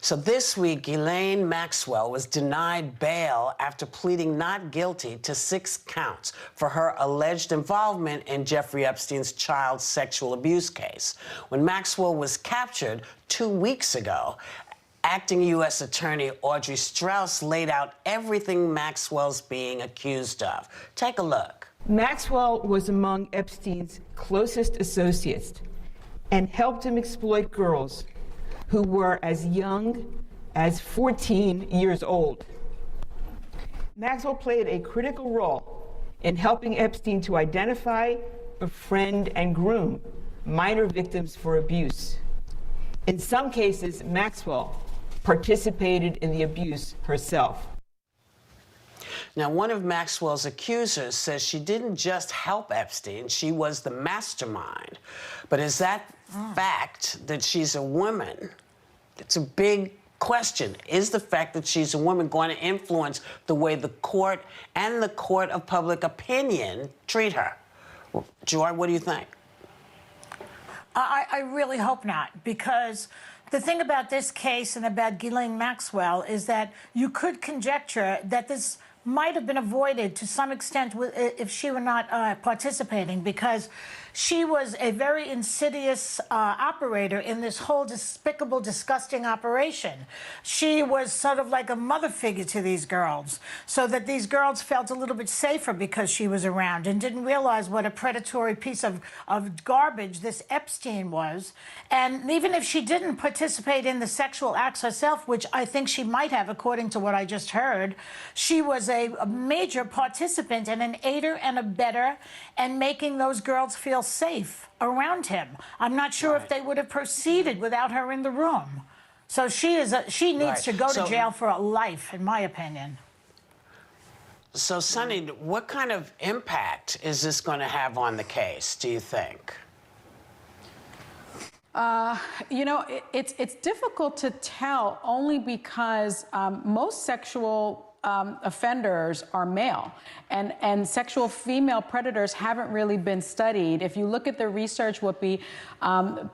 So this week, Ghislaine Maxwell was denied bail after pleading not guilty to 6 counts for her alleged involvement in Jeffrey Epstein's child sexual abuse case. When Maxwell was captured 2 weeks ago, acting U.S. Attorney Audrey Strauss laid out everything Maxwell's being accused of. Take a look. Maxwell was among Epstein's closest associates and helped him exploit girls who were as young as 14 years old. Maxwell played a critical role in helping Epstein to identify, befriend, and groom minor victims for abuse. In some cases, Maxwell participated in the abuse herself. Now, one of Maxwell's accusers says she didn't just help Epstein, she was the mastermind. But is that fact that she's a woman, it's a big question. Is the fact that she's a woman going to influence the way the court and the court of public opinion treat her? Joy, what do you think? I really hope not, because the thing about this case and about Ghislaine Maxwell is that you could conjecture that this might have been avoided to some extent if she were not participating, because she was a very insidious operator in this whole despicable, disgusting operation. She was sort of like a mother figure to these girls, so that these girls felt a little bit safer because she was around and didn't realize what a predatory piece of garbage this Epstein was. And even if she didn't participate in the sexual acts herself, which I think she might have, according to what I just heard, she was a major participant and an aider and abetter and making those girls feel safe around him. I'm not sure if they would have proceeded without her in the room. So she needs to go to jail for life, in my opinion. So, Sonny, what kind of impact is this going to have on the case, do you think? You know, it's difficult to tell, only because most sexual offenders are male, and sexual female predators haven't really been studied. If you look at the research, Whoopi,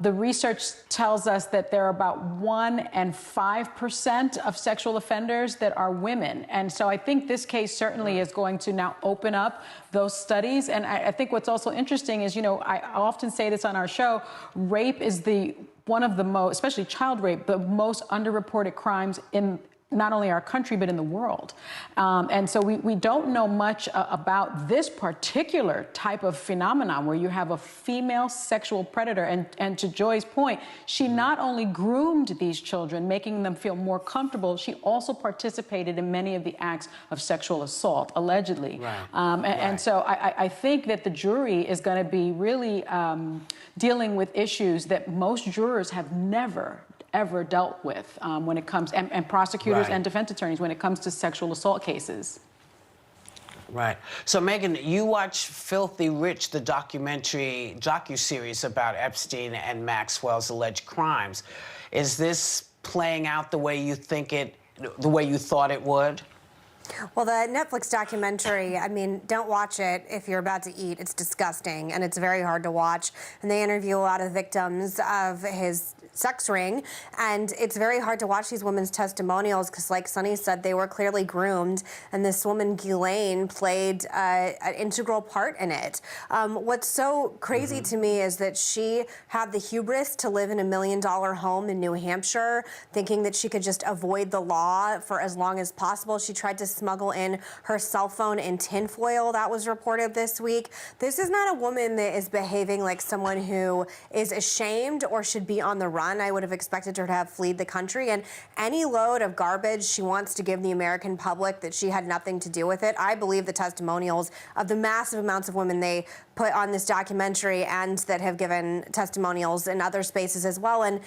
the research tells us that there are about 1 and 5% of sexual offenders that are women. And so I think this case certainly is going to now open up those studies. And I think what's also interesting is, you know, I often say this on our show, rape is one of the most, especially child rape, the most underreported crimes in not only our country, but in the world. And so we don't know much about this particular type of phenomenon where you have a female sexual predator. And to Joy's point, she not only groomed these children, making them feel more comfortable, she also participated in many of the acts of sexual assault, allegedly. And so I think that the jury is going to be really dealing with issues that most jurors have never ever dealt with when it comes, and prosecutors and defense attorneys, when it comes to sexual assault cases. Right. So, Megan, you watch Filthy Rich, the docuseries about Epstein and Maxwell's alleged crimes. Is this playing out the way you think the way you thought it would? Well, the Netflix documentary, I mean, don't watch it if you're about to eat. It's disgusting, and it's very hard to watch. And they interview a lot of victims of his sex ring, and it's very hard to watch these women's testimonials because, like Sonny said, they were clearly groomed, and this woman, Ghislaine, played an integral part in it. What's so crazy to me is that she had the hubris to live in $1 million home in New Hampshire, thinking that she could just avoid the law for as long as possible. She tried to smuggle in her cell phone in tinfoil. That was reported this week. This is not a woman that is behaving like someone who is ashamed or should be on the run. I would have expected her to have fled the country, and any load of garbage she wants to give the American public that she had nothing to do with it. I believe the testimonials of the massive amounts of women they put on this documentary and that have given testimonials in other spaces as well. And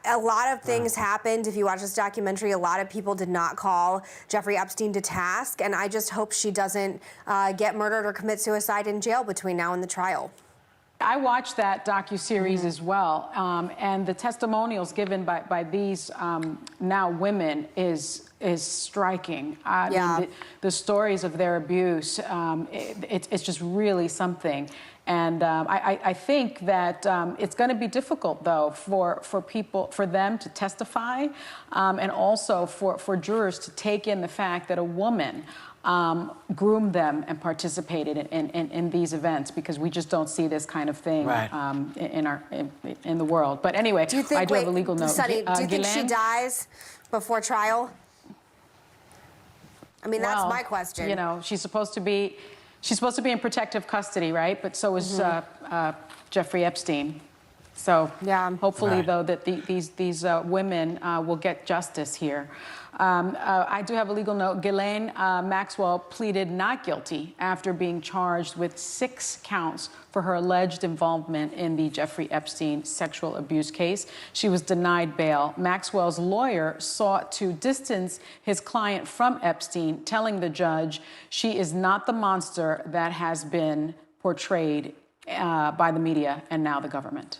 a lot of things happened. If you watch this documentary, a lot of people did not call Jeffrey Epstein to task, and I just hope she doesn't get murdered or commit suicide in jail between now and the trial. I watched that docuseries as well, and the testimonials given by these now women is striking. I mean, the stories of their abuse, it's just really something. And I think that it's going to be difficult, though, for them to testify, and also for jurors to take in the fact that a woman groomed them and participated in these events, because we just don't see this kind of thing in the world. But anyway, I do have a legal note. Sonny, do you think she dies before trial? I mean, that's my question. You know, she's supposed to be in protective custody, right? But so is Jeffrey Epstein. So hopefully, though, that these women will get justice here. I do have a legal note. Ghislaine Maxwell pleaded not guilty after being charged with 6 counts for her alleged involvement in the Jeffrey Epstein sexual abuse case. She was denied bail. Maxwell's lawyer sought to distance his client from Epstein, telling the judge she is not the monster that has been portrayed by the media and now the government.